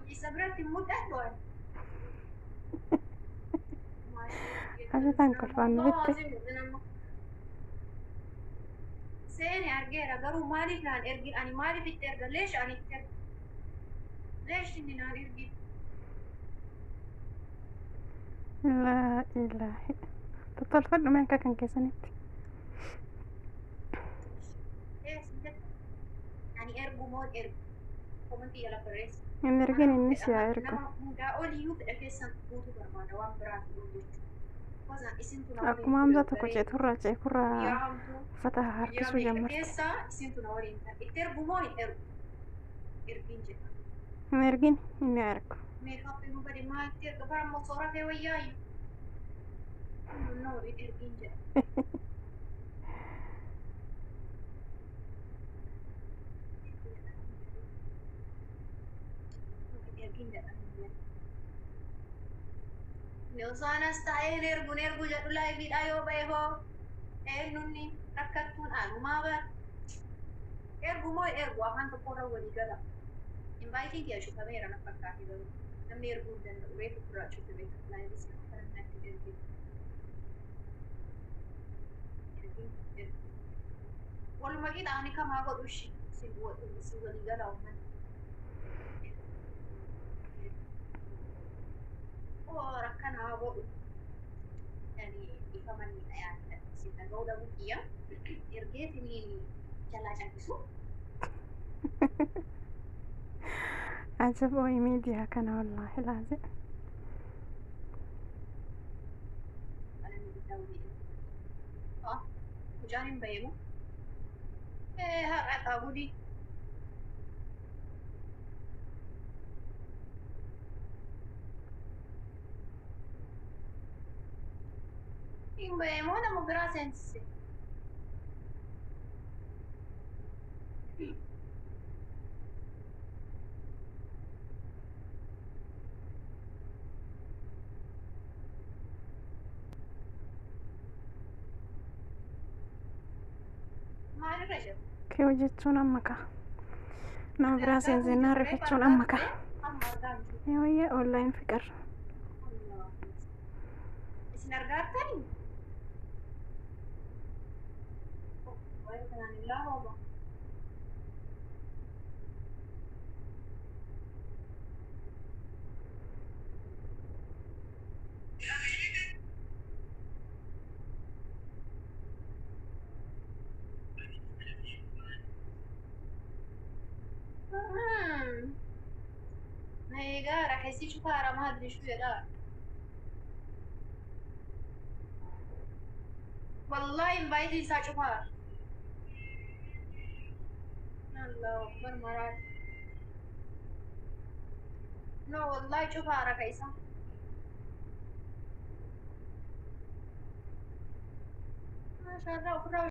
Isabrati mudah loh. عشان تنقل فان والله بنتي. العظيم سيني أرجع قالوا مالي كان أرجع أنا مالي في الترجع ليش أنا الترجع ليش إني أنا أرجع لا إله. تطول فرد ما كان كيسنت. إيه سنتك يعني أرجع مود أرجع komanti yala barreessa. إن رجعني النسي عيركو. Nama hundaa oliyyuu fedha keessan guutuu barbaada waan biraati dhufu jechuudha. Kosaan isintu na waliin Akkuma ture hamza tokko bareedu. ceeturraa ceekurraa Guyyaa hamtuu uffata guyyaa harkisuu meeqa jammarte. keessa isintu na waliin ta'a. Itti ergu moo hin ergu? Ergiin jedha. Hin ergin inni ergu. Meekaappii nu bade maa itti erga bara ammoo sooratee wayyaayyu. No ergiin jedha. Ergiin jedha. Neosaanas taa'ee ergu jedhu laayibiidhaa yoo ba'e hoo eenyunni rakkattuun aanumaa bara. Ergu moo ergu afaan tokkorra walii gala. Invaayitiin kiyya shufameera na fakkaate garuu namni erguu hin danda'u reefu biraa cufe beeku laayibis kan natti erge. Waluma qixaani kamaa godhu ishi si walii gala uummanni. Rakkanaa godhu ifamaniidha yaadda si dhaga'uu dhabuu kiyya ergeetiniin jalaa callisu. عجب أوي ميديا كان والله لازم. Hujaan baheemu. Har'a taa'uudhi. Hin baheemu nama biraa seensise. Maalirra jiru? Kee hojjechuun amma ka'a. Nama biraa seensisnaa rifachuun amma ka'a. Yoo wayyaa onlaayin fiqir. Isin argaatanii? Wayi kanaan illaa hooba. Egaa rakkisii cufaara maadri shuuyadha. Wallahi invaayitii isaa cufaara. Allahu akbar maraati. No wallahi cufaara ka isa. Maashaallah ofirraa